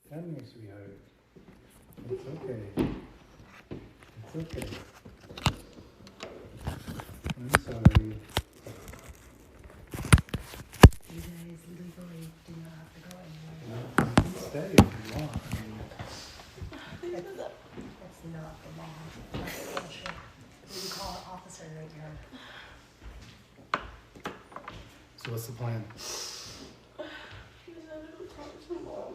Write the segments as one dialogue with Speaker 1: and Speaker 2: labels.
Speaker 1: Tell me, sweetheart. It's okay. It's okay. I'm sorry.
Speaker 2: You guys legally do not have to go anywhere.
Speaker 1: You can stay if you want. I mean,
Speaker 2: That's not the law. That's bullshit. We can call an officer right here.
Speaker 1: so what's the plan?
Speaker 3: He said I would talk to mom.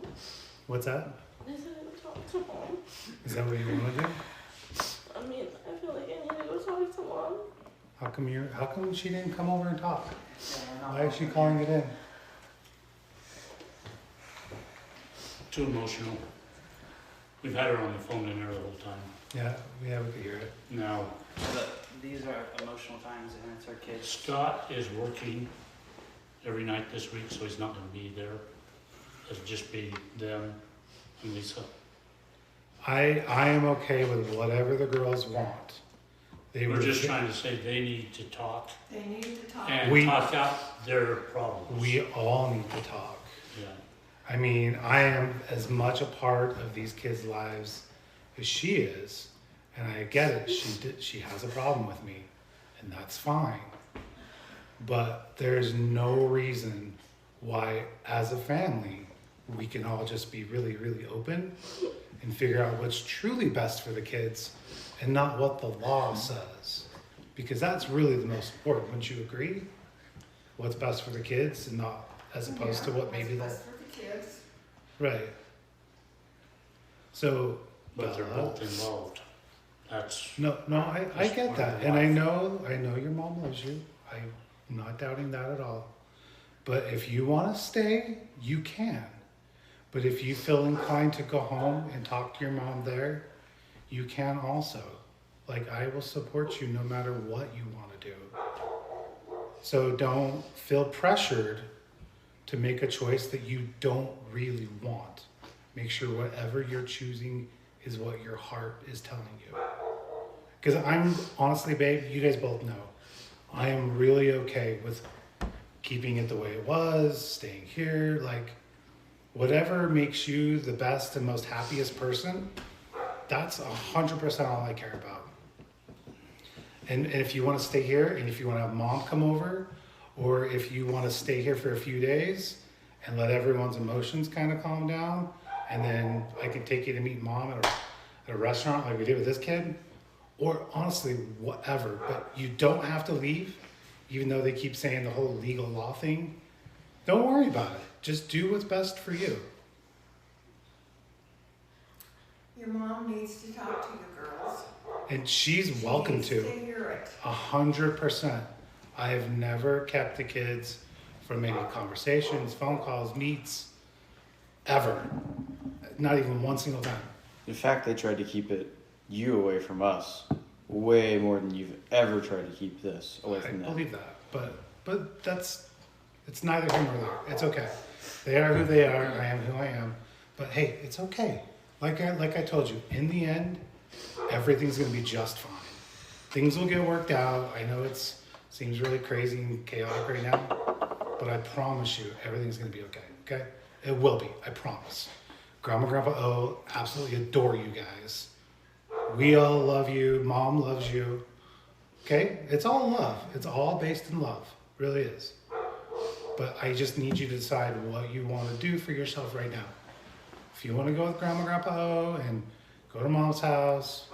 Speaker 1: What's that?
Speaker 3: I said I would talk to mom.
Speaker 1: Is that what you want to do?
Speaker 3: I mean, I feel like I need to go talk to mom.
Speaker 1: How come she didn't come over and talk? Why is she calling it in?
Speaker 4: Too emotional. We've had her on the phone in there the whole time.
Speaker 1: Yeah, we could hear it.
Speaker 4: Now,
Speaker 5: But these are emotional times and it's our kids.
Speaker 4: Scott is working every night this week, so he's not gonna be there. It'll just be them and Lisa.
Speaker 1: I am okay with whatever the girls want.
Speaker 4: We're just trying to say they need to talk
Speaker 3: They need to talk.
Speaker 4: and talk out their problems.
Speaker 1: We all need to talk.
Speaker 4: Yeah.
Speaker 1: I mean, I am as much a part of these kids' lives as she is, and I get it. She has a problem with me, and that's fine. But there's no reason why, as a family, we can all just be really, really open and figure out what's truly best for the kids and not what the law says. Because that's really the most important. Wouldn't you agree? What's best for the kids and not as opposed to what maybe the...
Speaker 3: best for the kids.
Speaker 1: Right. So...
Speaker 4: But they're both involved. That's,
Speaker 1: No, I get that. And I know your mom loves you. I'm not doubting that at all. But if you want to stay, you can. But if you feel inclined to go home and talk to your mom there, you can also. Like, I will support you no matter what you want to do. So don't feel pressured to make a choice that you don't really want. Make sure whatever you're choosing is what your heart is telling you. Because I'm, honestly, babe, you guys both know, I am really okay with keeping it the way it was, staying here, like, whatever makes you the best and most happiest person, that's 100% all I care about. And if you want to stay here, and if you want to have mom come over, or if you want to stay here for a few days and let everyone's emotions kind of calm down, and then I can take you to meet mom at a restaurant like we did with this kid, or honestly, whatever. But you don't have to leave, even though they keep saying the whole legal law thing. Don't worry about it. Just do what's best for you.
Speaker 6: Your mom needs to talk to you girls.
Speaker 1: And she's welcome
Speaker 6: She needs
Speaker 1: to.
Speaker 6: hear it.
Speaker 1: 100%. I have never kept the kids from any conversations, phone calls, meets, ever. Not even one single time.
Speaker 5: In fact, they tried to keep you away from us way more than you've ever tried to keep this away
Speaker 1: I
Speaker 5: from them.
Speaker 1: believe that. But it's neither here nor there. It's okay. They are who they are. I am who I am. But hey, it's okay. Like I told you, in the end, everything's going to be just fine. Things will get worked out. I know it seems really crazy and chaotic right now, but I promise you, everything's going to be okay. Okay? It will be. I promise. Grandma, Grandpa O absolutely adore you guys. We all love you. Mom loves you. Okay? It's all love. It's all based in love. Really is. But I just need you to decide what you want to do for yourself right now. If you want to go with Grandma, Grandpa O and go to Mom's house,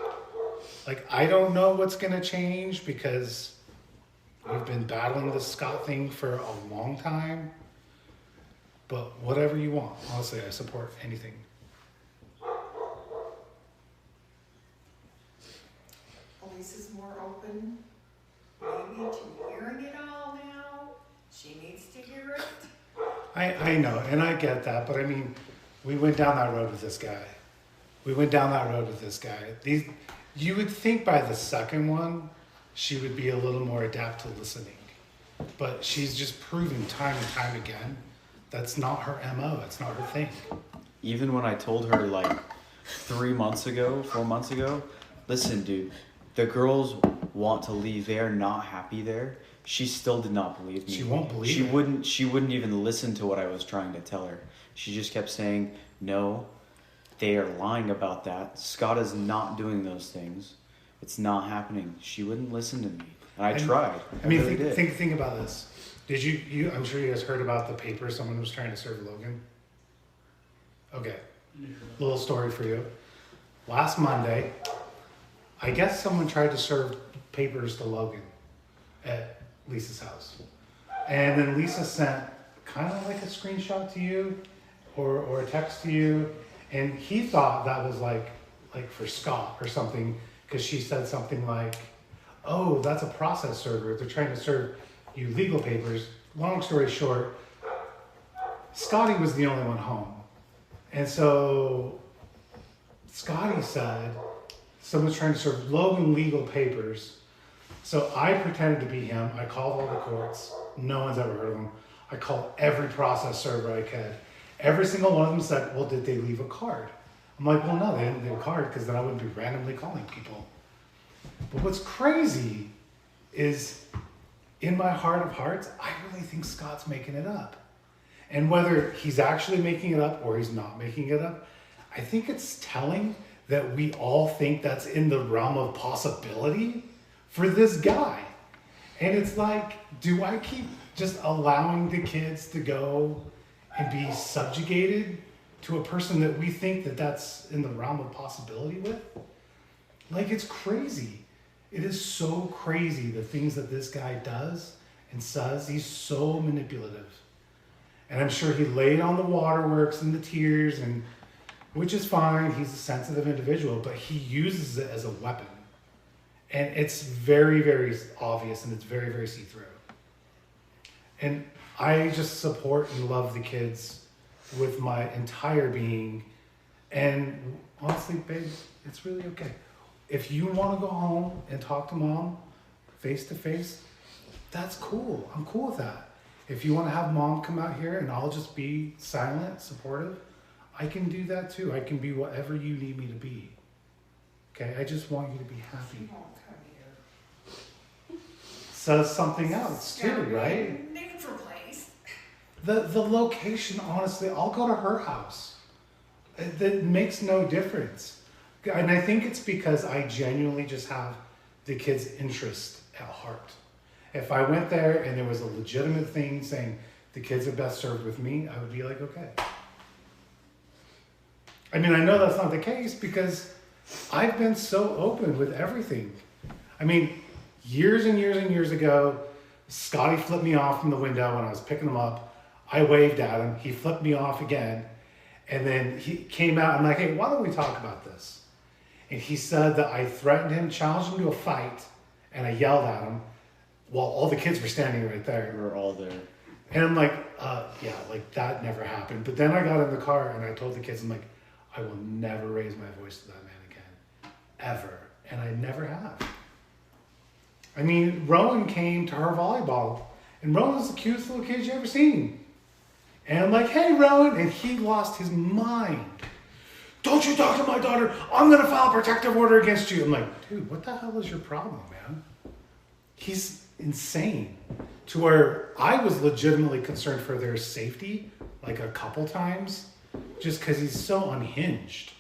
Speaker 1: like, I don't know what's going to change because we've been battling this Scott thing for a long time. But whatever you want. Honestly, I support anything.
Speaker 6: Elise is more open, maybe, to hearing it all now. She needs to hear it.
Speaker 1: I know, and I get that, but I mean, we went down that road with this guy. You would think by the second one, she would be a little more adept to listening. But she's just proven time and time again, that's not her MO, it's not her thing.
Speaker 5: Even when I told her like 4 months ago, listen, dude, the girls want to leave. They are not happy there. She still did not believe me.
Speaker 1: She won't believe
Speaker 5: She
Speaker 1: it.
Speaker 5: wouldn't even listen to what I was trying to tell her. She just kept saying, no, they are lying about that. Scott is not doing those things. It's not happening. She wouldn't listen to me. And I tried.
Speaker 1: I mean,
Speaker 5: really did.
Speaker 1: think about this. Did you, I'm sure you guys heard about the paper someone was trying to serve Logan? Okay, little story for you. Last Monday, I guess someone tried to serve papers to Logan at Lisa's house. And then Lisa sent kind of like a screenshot to you or a text to you. And he thought that was like for Scott or something, because she said something like, oh, that's a process server. They're trying to serve you legal papers. Long story short, Scotty was the only one home. And so Scotty said someone's trying to serve Logan legal papers. So I pretended to be him. I called all the courts. No one's ever heard of them. I called every process server I could. Every single one of them said, well, did they leave a card? I'm like, well, no, they didn't leave a card, because then I wouldn't be randomly calling people. But what's crazy is, in my heart of hearts, I really think Scott's making it up. And whether he's actually making it up or he's not making it up, I think it's telling that we all think that's in the realm of possibility for this guy. And it's like, do I keep just allowing the kids to go and be subjugated to a person that we think that that's in the realm of possibility with? Like, it's crazy. It is so crazy, the things that this guy does and says. He's so manipulative. And I'm sure he laid on the waterworks and the tears, and which is fine. He's a sensitive individual, but he uses it as a weapon. And it's very, very obvious, and it's very, very see-through. And I just support and love the kids with my entire being. And honestly, babe, it's really okay. If you want to go home and talk to mom face to face, that's cool. I'm cool with that. If you want to have mom come out here and I'll just be silent, supportive, I can do that too. I can be whatever you need me to be. Okay? I just want you to be
Speaker 6: She
Speaker 1: happy.
Speaker 6: won't come here.
Speaker 1: Says something else too, right?
Speaker 6: Neutral place.
Speaker 1: The location, honestly, I'll go to her house. That makes no difference. And I think it's because I genuinely just have the kids' interest at heart. If I went there and there was a legitimate thing saying the kids are best served with me, I would be like, okay. I mean, I know that's not the case because I've been so open with everything. I mean, years and years and years ago, Scotty flipped me off from the window when I was picking him up. I waved at him. He flipped me off again. And then he came out. I'm like, hey, why don't we talk about this? And he said that I threatened him, challenged him to a fight, and I yelled at him while all the kids were standing right there.
Speaker 5: We were all there.
Speaker 1: And I'm like, yeah, like that never happened. But then I got in the car and I told the kids, I'm like, I will never raise my voice to that man again. Ever. And I never have. I mean, Rowan came to her volleyball, and Rowan's the cutest little kid you ever seen. And I'm like, hey, Rowan. And he lost his mind. Don't you talk to my daughter. I'm going to file a protective order against you. I'm like, dude, what the hell is your problem, man? He's insane. To where I was legitimately concerned for their safety, like a couple times, just because he's so unhinged.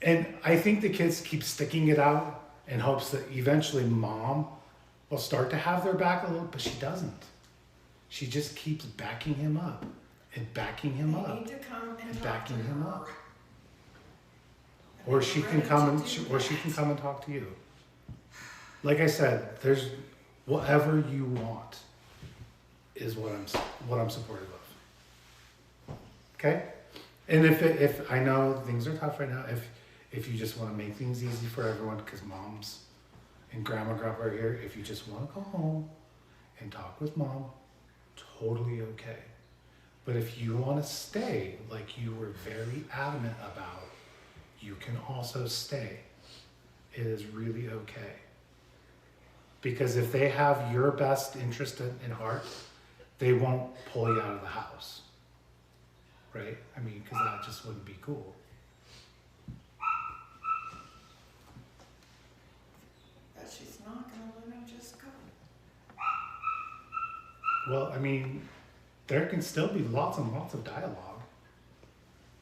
Speaker 1: And I think the kids keep sticking it out in hopes that eventually mom will start to have their back a little, but she doesn't. She just keeps backing him up and backing him
Speaker 6: They
Speaker 1: up
Speaker 6: need to come and
Speaker 1: and
Speaker 6: talk
Speaker 1: backing
Speaker 6: to
Speaker 1: him
Speaker 6: her.
Speaker 1: up.
Speaker 6: And
Speaker 1: Or
Speaker 6: they're
Speaker 1: she can
Speaker 6: ready
Speaker 1: come
Speaker 6: to
Speaker 1: and
Speaker 6: do
Speaker 1: or she
Speaker 6: that.
Speaker 1: can come and talk to you. Like I said, there's whatever you want is what I'm supportive of. Okay? And if I know things are tough right now, if you just want to make things easy for everyone because moms and grandma and grandpa are here, if you just want to go home and talk with mom, totally okay. But if you want to stay, like you were very adamant about, you can also stay. It is really okay. Because if they have your best interest in heart, they won't pull you out of the house. Right? I mean, because that just wouldn't be cool.
Speaker 6: But she's not gonna let him just go.
Speaker 1: Well, I mean, there can still be lots and lots of dialogue.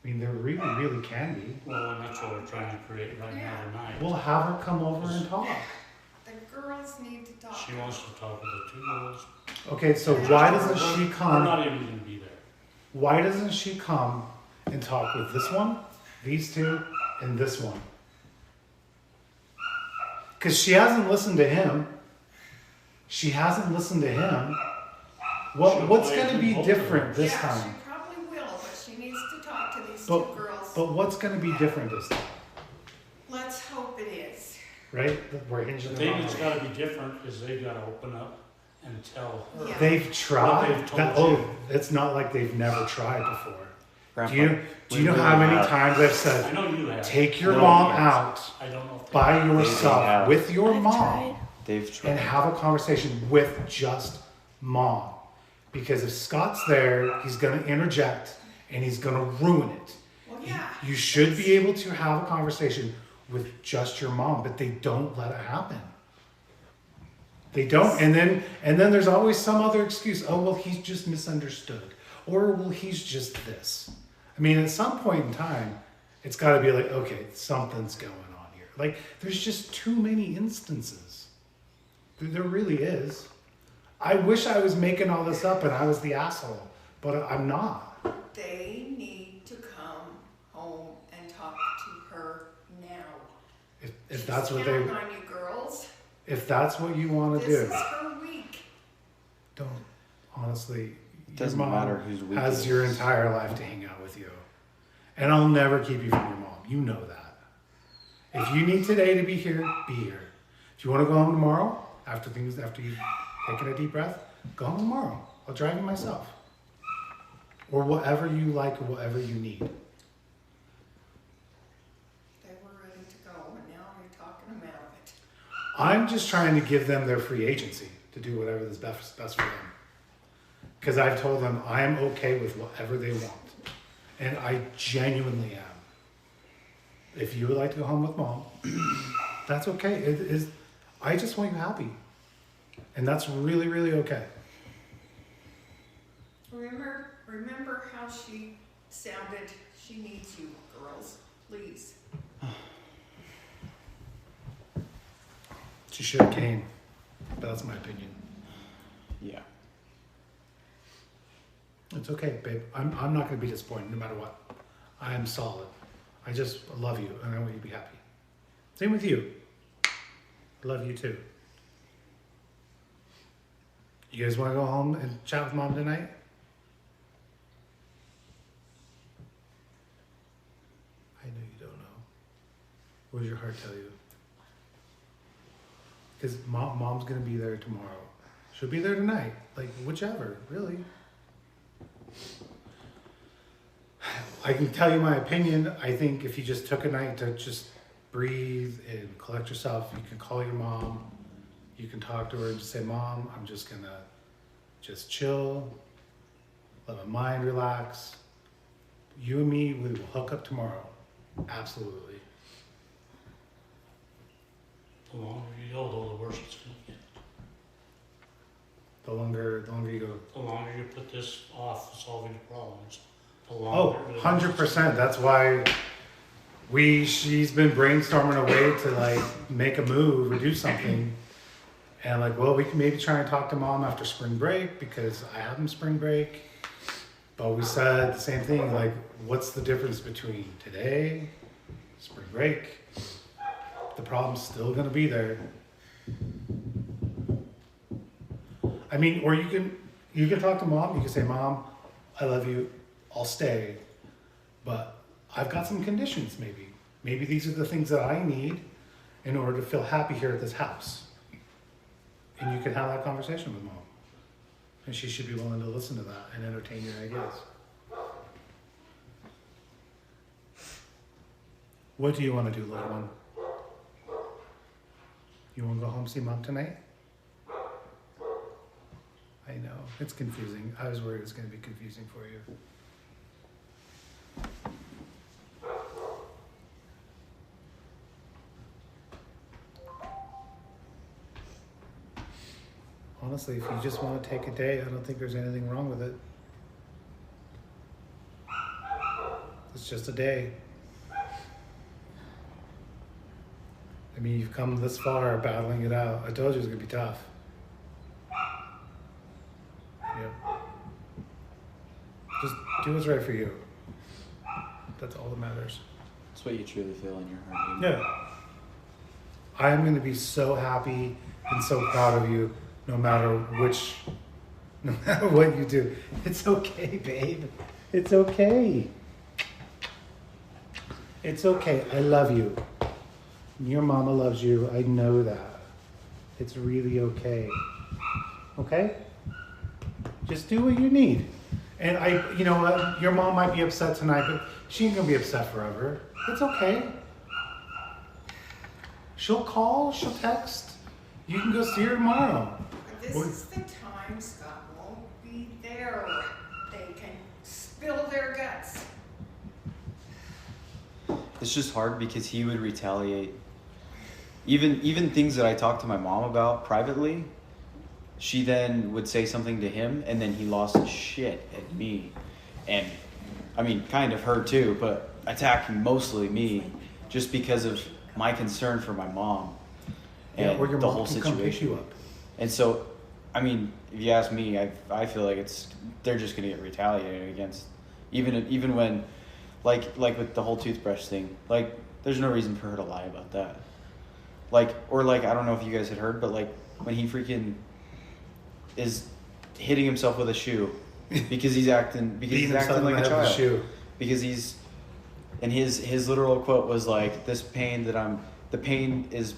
Speaker 1: I mean, there really, really can be.
Speaker 4: Well, and that's what we're trying to create right now tonight.
Speaker 1: We'll have her come over and talk.
Speaker 6: The girls need to talk.
Speaker 4: She wants to talk with the two girls.
Speaker 1: Okay, so why doesn't she
Speaker 4: We're
Speaker 1: come?
Speaker 4: not even gonna be there.
Speaker 1: Why doesn't she come and talk with this one, these two, and this one? Because she hasn't listened to him. She hasn't listened to him. What's going to be different this
Speaker 6: Yeah,
Speaker 1: time?
Speaker 6: she probably will, but she needs to talk to these
Speaker 1: But-
Speaker 6: two girls.
Speaker 1: But what's going to be different this time?
Speaker 6: Let's hope it is.
Speaker 1: Right? We're hinging
Speaker 4: The thing
Speaker 1: on
Speaker 4: that's
Speaker 1: it.
Speaker 4: gotta be different is they've gotta open up and tell her.
Speaker 6: Yeah.
Speaker 1: They've tried.
Speaker 4: What they've told you.
Speaker 1: It's not like they've never tried before.
Speaker 5: Grandpa,
Speaker 1: Do you know how many times I've
Speaker 4: I
Speaker 1: said,
Speaker 4: know you have.
Speaker 1: take your
Speaker 5: No,
Speaker 1: mom
Speaker 5: yes.
Speaker 1: out
Speaker 4: I don't know if they
Speaker 1: by
Speaker 4: have.
Speaker 1: yourself
Speaker 5: have.
Speaker 1: with your
Speaker 3: I've
Speaker 1: mom
Speaker 3: tried.
Speaker 5: They've tried.
Speaker 1: and have a conversation with just mom. Because if Scott's there, he's going to interject and he's going to ruin it.
Speaker 6: Well, yeah.
Speaker 1: You should be able to have a conversation with just your mom, but they don't let it happen. They don't. And then there's always some other excuse. Oh, well, he's just misunderstood. Or, well, he's just this. I mean, at some point in time, it's got to be like, okay, something's going on here. Like, there's just too many instances. There really is. I wish I was making all this up and I was the asshole, but I'm not.
Speaker 6: They need to come home and talk to her now.
Speaker 1: If that's what
Speaker 6: She's counting on you girls.
Speaker 1: if that's what you want to
Speaker 6: This
Speaker 1: do,
Speaker 6: is her week.
Speaker 1: don't. Honestly,
Speaker 5: Doesn't
Speaker 1: your mom
Speaker 5: matter whose week
Speaker 1: has
Speaker 5: it
Speaker 1: your
Speaker 5: is.
Speaker 1: entire life to hang out with you, and I'll never keep you from your mom. You know that. If you need today to be here, be here. If you want to go home tomorrow, after you've taken a deep breath, go home tomorrow. I'll drive you myself, or whatever you like, or whatever you need.
Speaker 6: They were ready to go, and now you're talking them out of it.
Speaker 1: I'm just trying to give them their free agency to do whatever is best for them. Because I've told them I am okay with whatever they want. And I genuinely am. If you would like to go home with mom, that's okay. It is. I just want you happy. And that's really, really okay.
Speaker 6: Remember how she sounded. She needs you, girls. Please.
Speaker 1: She should have came. But that's my opinion.
Speaker 5: Yeah.
Speaker 1: It's okay, babe. I'm not going to be disappointed no matter what. I am solid. I just love you and I want you to be happy. Same with you. I love you too. You guys want to go home and chat with mom tonight? I know you don't know. What does your heart tell you? Because mom's going to be there tomorrow. She'll be there tonight. Like, whichever, really. I can tell you my opinion. I think if you just took a night to just breathe and collect yourself, you can call your mom. You can talk to her and just say, Mom, I'm just going to just chill, let my mind relax. You and me, we will hook up tomorrow. Absolutely.
Speaker 4: The longer you go, though, the worse it's gonna get.
Speaker 1: The longer you go.
Speaker 4: The longer you put this off solving the problems, the
Speaker 1: Oh,
Speaker 4: longer.
Speaker 1: 100%. That's why she's been brainstorming a way to like make a move or do something. And like, well, we can maybe try and talk to mom after spring break because I have them spring break. But we said the same thing, like, what's the difference between today, spring break? The problem's still gonna be there. I mean, or you can talk to mom, you can say, Mom, I love you, I'll stay, but I've got some conditions maybe. Maybe these are the things that I need in order to feel happy here at this house. And you can have that conversation with mom. And she should be willing to listen to that and entertain your ideas. What do you want to do, little one? You want to go home see mom tonight? I know, it's confusing. I was worried it was going to be confusing for you. Honestly, if you just want to take a day, I don't think there's anything wrong with it. It's just a day. I mean, you've come this far battling it out. I told you it was gonna be tough. Yep. Just do what's right for you. That's all that matters.
Speaker 5: That's what you truly feel in your heart. dude.
Speaker 1: Yeah. I'm gonna be so happy and so proud of you, no matter what you do. It's okay, babe. It's okay. It's okay. I love you. Your mama loves you. I know that. It's really okay. Okay? Just do what you need. And you know what? Your mom might be upset tonight, but she ain't gonna be upset forever. It's okay. She'll call, she'll text. You can go see her tomorrow.
Speaker 6: But this is the time Scott won't be there. They can spill their guts.
Speaker 5: It's just hard because he would retaliate. Even things that I talked to my mom about privately, she then would say something to him, and then he lost his shit at me. And, I mean, kind of her too, but attacking mostly me just because of my concern for my mom and
Speaker 1: or your
Speaker 5: the
Speaker 1: mom
Speaker 5: whole
Speaker 1: can come pick
Speaker 5: situation.
Speaker 1: you up.
Speaker 5: And so, I mean, if you ask me, I feel like they're just gonna get retaliated against, even when, like with the whole toothbrush thing. Like, there's no reason for her to lie about that. Like, or like, I don't know if you guys had heard, but like when he freaking is hitting himself with a shoe because he's acting like a child.
Speaker 1: Shoe.
Speaker 5: Because he's, and his literal quote was like, the pain is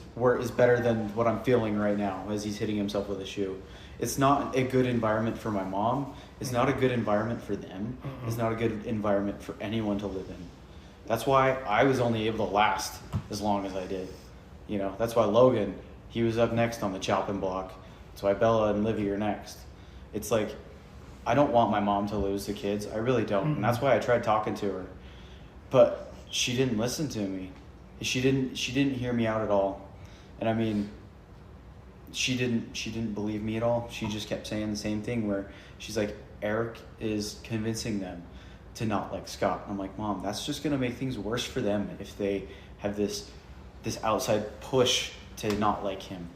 Speaker 5: better than what I'm feeling right now, as he's hitting himself with a shoe. It's not a good environment for my mom. It's not a good environment for them. It's not a good environment for anyone to live in. That's why I was only able to last as long as I did. You know, that's why Logan, he was up next on the chopping block. That's why Bella and Livy are next. It's like, I don't want my mom to lose the kids. I really don't. And that's why I tried talking to her. But she didn't listen to me. She didn't hear me out at all. And I mean, she didn't believe me at all. She just kept saying the same thing where she's like, Erek is convincing them to not like Scott. I'm like, Mom, that's just gonna make things worse for them if they have this outside push to not like him.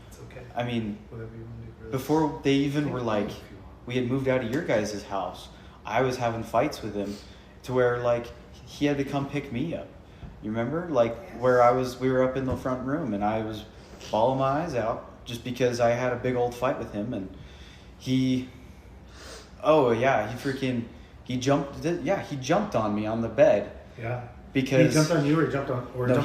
Speaker 1: It's okay.
Speaker 5: I mean,
Speaker 1: Whatever you want to do. Really.
Speaker 5: before they even were like,
Speaker 1: If you want.
Speaker 5: we had moved out of your guys' house, I was having fights with him to where like he had to come pick me up. You remember? Like where we were up in the front room and I was bawling my eyes out just because I had a big old fight with him, and he jumped on me on the bed.
Speaker 1: Yeah.
Speaker 5: Because
Speaker 1: he jumped on you, or he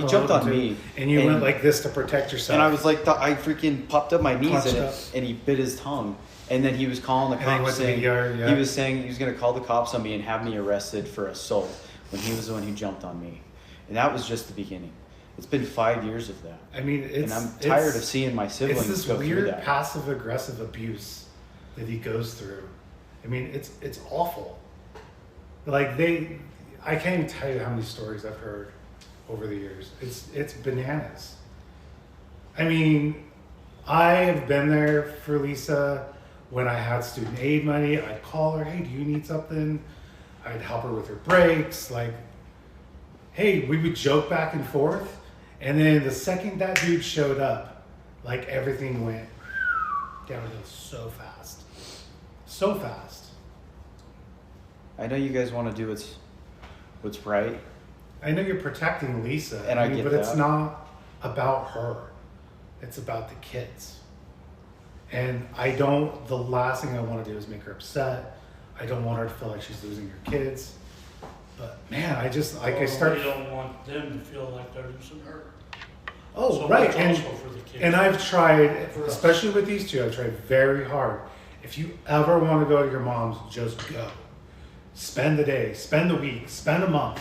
Speaker 1: jumped on
Speaker 5: me.
Speaker 1: And you went like this to protect yourself.
Speaker 5: And I was like, I freaking popped up my knees
Speaker 1: Clutched
Speaker 5: in
Speaker 1: up.
Speaker 5: it, and he bit his tongue. And then he was calling the
Speaker 1: And then he
Speaker 5: cops,
Speaker 1: went to the
Speaker 5: saying
Speaker 1: ER, yeah.
Speaker 5: he was saying he was going to call the cops on me and have me arrested for assault when he was the one who jumped on me. And that was just the beginning. It's been 5 years of that.
Speaker 1: I mean,
Speaker 5: And I'm tired of seeing my siblings
Speaker 1: It's this
Speaker 5: go through
Speaker 1: weird
Speaker 5: that.
Speaker 1: passive aggressive abuse that he goes through. I mean, it's awful. Like I can't even tell you how many stories I've heard over the years. It's bananas. I mean, I have been there for Lisa when I had student aid money. I'd call her, hey, do you need something? I'd help her with her breaks. Like, hey, we would joke back and forth. And then the second that dude showed up, like everything went downhill so fast. So fast.
Speaker 5: I know you guys want to do what's right.
Speaker 1: I know you're protecting Lisa,
Speaker 5: And I get
Speaker 1: but it's
Speaker 5: that.
Speaker 1: not about her. It's about the kids. And the last thing I want to do is make her upset. I don't want her to feel like she's losing her kids. But man, I
Speaker 4: don't want them to feel like they're losing her.
Speaker 1: Oh,
Speaker 4: So
Speaker 1: right.
Speaker 4: much
Speaker 1: And,
Speaker 4: also for the kids.
Speaker 1: and I've tried,
Speaker 4: For us.
Speaker 1: especially with these two, I've tried very hard. If you ever want to go to your mom's, just go. Spend the day, spend the week, spend a month.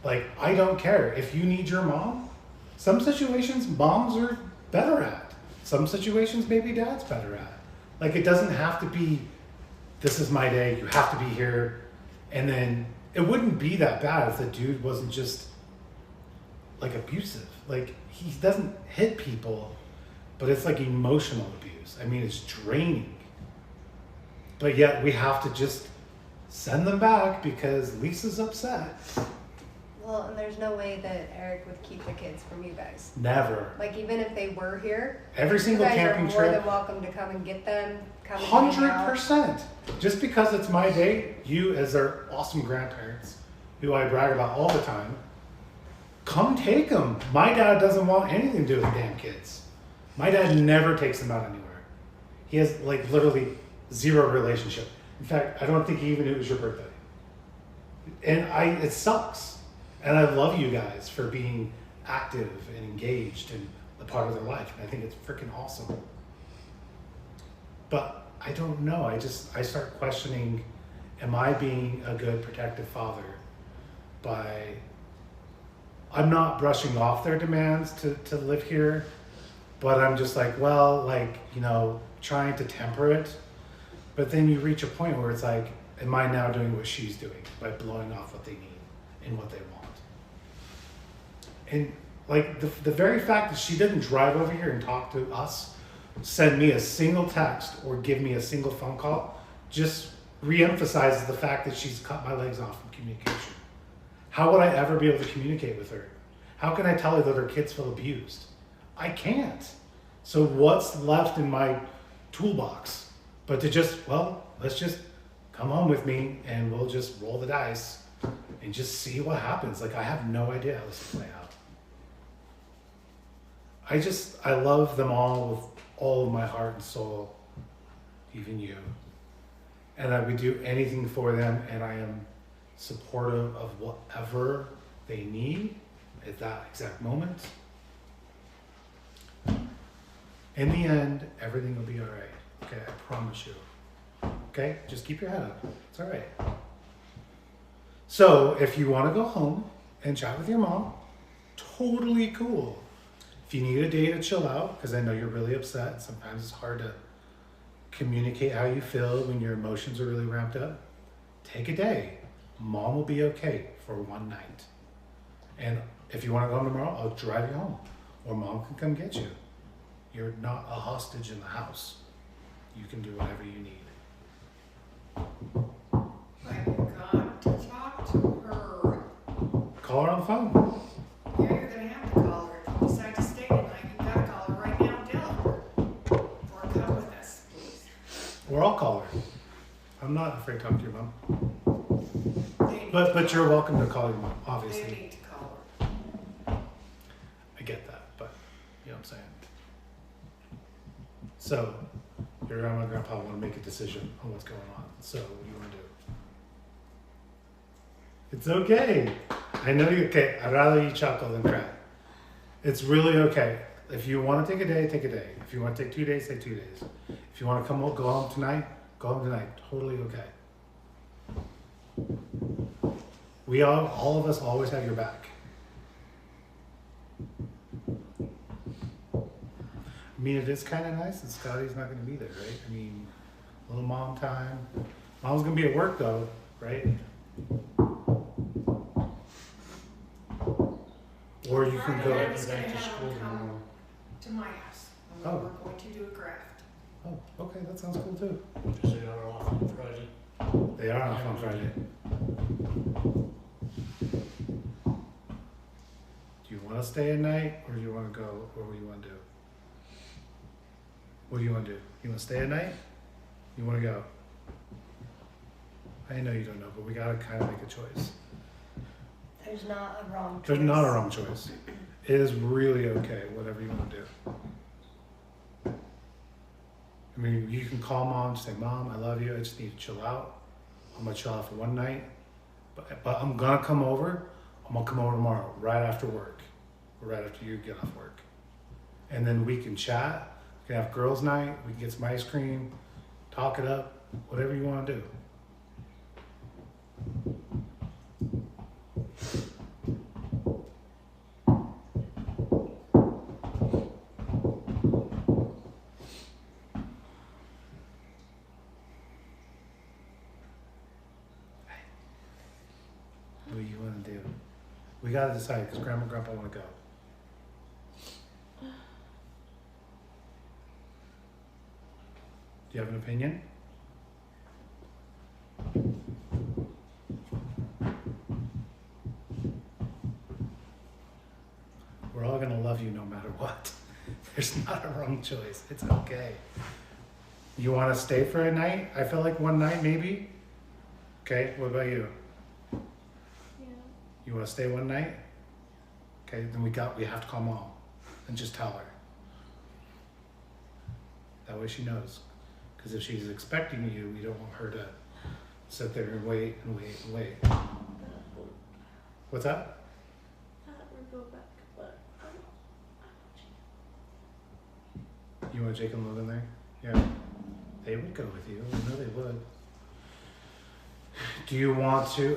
Speaker 1: Like, I don't care. If you need your mom, some situations moms are better at. Some situations maybe dad's better at. Like, it doesn't have to be, this is my day, you have to be here. And then it wouldn't be that bad if the dude wasn't just like abusive. Like, he doesn't hit people, but it's like emotional abuse. I mean, it's draining. But yet we have to just send them back because Lisa's upset.
Speaker 7: Well, and there's no way that Erek would keep the kids from you guys.
Speaker 1: Never.
Speaker 7: Like, even if they were here,
Speaker 1: Every single
Speaker 7: you guys
Speaker 1: camping
Speaker 7: are more
Speaker 1: trip.
Speaker 7: than welcome to come and get them. Come and hang out.
Speaker 1: 100%. Just because it's my day, you as their awesome grandparents, who I brag about all the time, come take them. My dad doesn't want anything to do with the damn kids. My dad never takes them out anywhere. He has like literally zero relationship. In fact, I don't think he even knew it was your birthday. And it sucks. And I love you guys for being active and engaged and a part of their life. And I think it's freaking awesome. But I don't know. I start questioning, am I being a good protective father by, I'm not brushing off their demands to live here, but I'm just like, well, like, you know, trying to temper it. But then you reach a point where it's like, am I now doing what she's doing by blowing off what they need and what they want? And like the very fact that she didn't drive over here and talk to us, send me a single text or give me a single phone call, just reemphasizes the fact that she's cut my legs off from communication. How would I ever be able to communicate with her? How can I tell her that her kids feel abused? I can't. So what's left in my toolbox but to just, well, let's just come home with me and we'll just roll the dice and just see what happens. Like, I have no idea how this will play out. I love them all with all of my heart and soul, even you. And I would do anything for them, and I am supportive of whatever they need at that exact moment. In the end, everything will be all right. Okay, I promise you. Okay, just keep your head up. It's all right. So if you want to go home and chat with your mom, totally cool. If you need a day to chill out, because I know you're really upset, sometimes it's hard to communicate how you feel when your emotions are really ramped up, take a day. Mom will be okay for one night. And if you want to go home tomorrow, I'll drive you home. Or mom can come get you. You're not a hostage in the house. You can do whatever you need.
Speaker 6: I've got to talk to her.
Speaker 1: Call her on the phone.
Speaker 6: Yeah, you're gonna have to call her. If you decide to stay tonight, you gotta call her right now and tell her. Or come with us, please.
Speaker 1: Or I'll call her. I'm not afraid to talk to your mom.
Speaker 6: They need
Speaker 1: But
Speaker 6: to
Speaker 1: you're
Speaker 6: call
Speaker 1: welcome to call your mom,
Speaker 6: her. They
Speaker 1: obviously.
Speaker 6: need to call her.
Speaker 1: I get that, but you know what I'm saying. So, your grandma and grandpa want to make a decision on what's going on. So, what do you want to do? It's okay. I know you. Okay, I'd rather you chuckle than cry. It's really okay. If you want to take a day, take a day. If you want to take 2 days, take 2 days. If you want to go home tonight, go home tonight. Totally okay. We all of us always have your back. I mean, it is kind of nice that Scotty's not going to be there, right? I mean, a little mom time. Mom's going to be at work though, right? Or you can go.
Speaker 6: Friday, I'm just
Speaker 4: back
Speaker 6: gonna
Speaker 4: to
Speaker 6: have
Speaker 4: school
Speaker 6: them come
Speaker 4: tomorrow.
Speaker 6: to my house.
Speaker 1: Oh.
Speaker 6: We're going to do a craft.
Speaker 1: Oh, okay, that sounds cool too.
Speaker 4: Because they are off on Friday.
Speaker 1: They are off on Friday. Do you want to stay at night, or do you want to go, or what do you want to do? What do you want to do? You want to stay at night? You want to go? I know you don't know, but we gotta kind of make a choice.
Speaker 7: There's not a wrong choice.
Speaker 1: There's not a wrong choice. It is really okay, whatever you want to do. I mean, you can call mom and say, Mom, I love you. I just need to chill out. I'm going to chill out for one night. But I'm going to come over. I'm going to come over tomorrow, right after work. Or right after you get off work. And then we can chat. We can have girls' night. We can get some ice cream. Talk it up. Whatever you want to do. What do you want to do? We got to decide because Grandma and Grandpa want to go. Do you have an opinion? we're all gonna love you no matter what. There's not a wrong choice. It's okay. You want to stay for a night? I feel like one night maybe. Okay, what about you?
Speaker 3: Yeah.
Speaker 1: You want to stay one night? Okay, then we have to call mom and just tell her. That way she knows. Because if she's expecting you, we don't want her to sit there and wait and wait and wait.
Speaker 3: That would,
Speaker 1: What's that?
Speaker 3: that would go back, but
Speaker 1: You want Jake and Logan there? Yeah. They would go with you. I know they would. Do you want to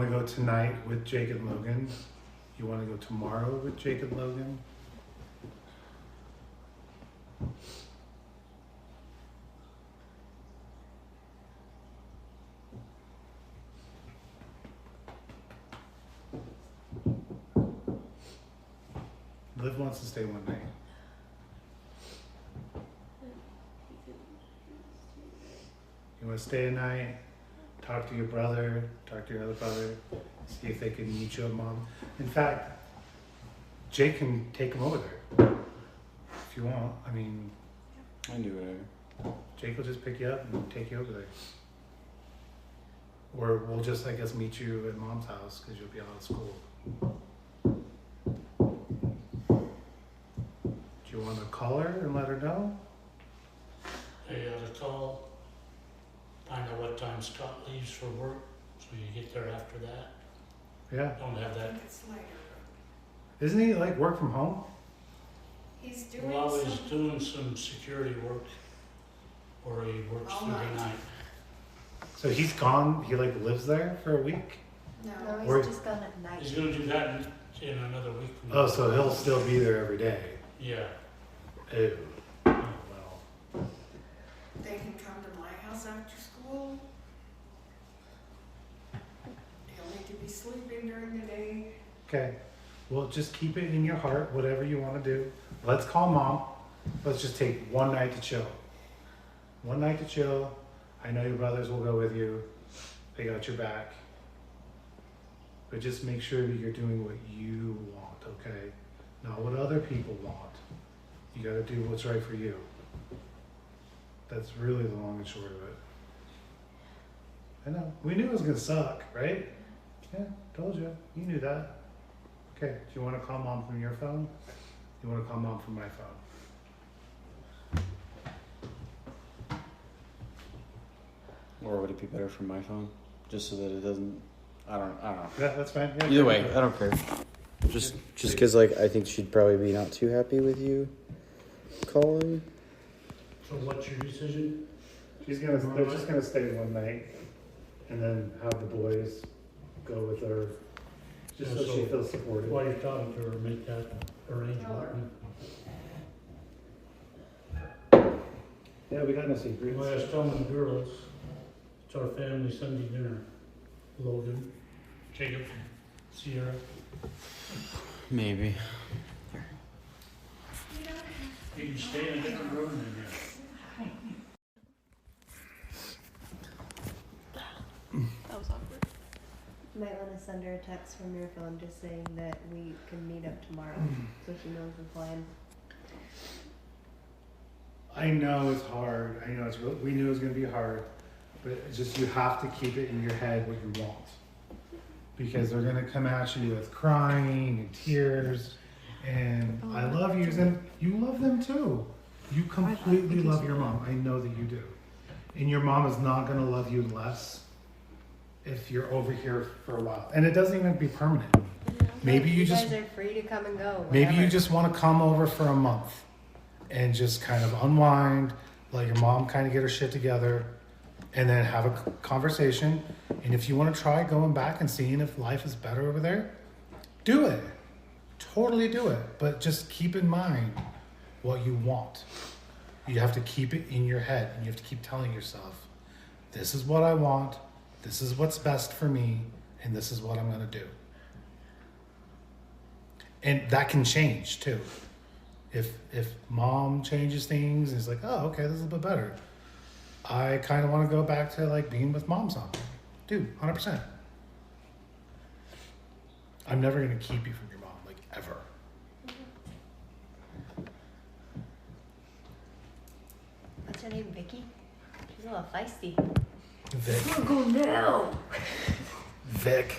Speaker 1: go tonight with Jake and Logan? You want to go tomorrow with Jake and Logan? Liv wants to stay one night. You want to stay a night? Talk to your brother, talk to your other brother, see if they can meet your mom. In fact, Jake can take him over there if you want. I mean,
Speaker 5: I can do whatever.
Speaker 1: Jake will just pick you up and take you over there. Or we'll just, I guess, meet you at mom's house because you'll be out of school. Do you want to call her and let her know?
Speaker 4: They ought to call, find out what time Scott leaves for work, so you get there after that.
Speaker 1: Yeah.
Speaker 4: Don't have
Speaker 6: I
Speaker 4: that.
Speaker 6: think it's later.
Speaker 1: Isn't he like work from home?
Speaker 6: He's doing
Speaker 4: Well,
Speaker 6: some.
Speaker 4: he's doing some security work, or he works
Speaker 6: All
Speaker 4: through
Speaker 6: night.
Speaker 4: the night.
Speaker 1: So he's gone, he like lives there for a week?
Speaker 7: No,
Speaker 6: No,
Speaker 1: Or-
Speaker 7: he's just gone at night.
Speaker 4: He's gonna do that in another week. from
Speaker 1: Oh,
Speaker 4: now.
Speaker 1: so he'll still be there every day.
Speaker 4: Yeah.
Speaker 1: Ew. Oh, well.
Speaker 6: they can come to my house after school. He'll need to be sleeping during the day.
Speaker 1: Okay. Well, just keep it in your heart, whatever you want to do. Let's call mom. Let's just take one night to chill. One night to chill. I know your brothers will go with you. They got your back. But just make sure that you're doing what you want, okay? Not what other people want. You gotta do what's right for you. That's really the long and short of it. I know. We knew it was gonna suck, right? Yeah, told you. You knew that. Okay, do you want to call mom from your phone? Do you want to call mom from my phone?
Speaker 5: Or would it be better from my phone? Just so that it doesn't. I don't know.
Speaker 1: Yeah, that's fine. Yeah,
Speaker 5: Either way, I don't care. Just because, like, I think she'd probably be not too happy with you calling.
Speaker 4: So what's your decision?
Speaker 1: They're just gonna stay one night, and then have the boys go with her, just so she feels supported.
Speaker 4: While you're talking to her, make that arrangement.
Speaker 1: Yeah, we got no secrets.
Speaker 4: Well, I was telling the girls, it's our family Sunday dinner. Logan, Jacob, Sierra.
Speaker 5: Maybe.
Speaker 4: You can stay in a different room than here.
Speaker 3: that was awkward.
Speaker 7: Might want to send her a text from your phone just saying that we can meet up tomorrow so she knows the plan.
Speaker 1: I know it's hard. I know we knew it was gonna be hard, but it's just you have to keep it in your head what you want, because they're gonna come at you with crying and tears. And I love you, and you love them too. You completely love your mom. I know that you do. And your mom is not gonna love you less if you're over here for a while. And it doesn't even have to be permanent. Maybe you just
Speaker 7: guys are free to come and go.
Speaker 1: maybe you
Speaker 7: whenever.
Speaker 1: just want to come over for a month and just kind of unwind, let your mom kind of get her shit together, and then have a conversation. And if you want to try going back and seeing if life is better over there, do it. Totally do it. But just keep in mind what you want. You have to keep it in your head, and you have to keep telling yourself, this is what I want, this is what's best for me, and this is what I'm going to do. And that can change too. If mom changes things and is like, oh, okay, this is a bit better. I kind of want to go back to like being with mom some. Dude, 100%. I'm never gonna keep you from your mom, like ever.
Speaker 7: What's her name? Vicky? She's a little feisty.
Speaker 1: Vic.
Speaker 7: Go now.
Speaker 1: Vic.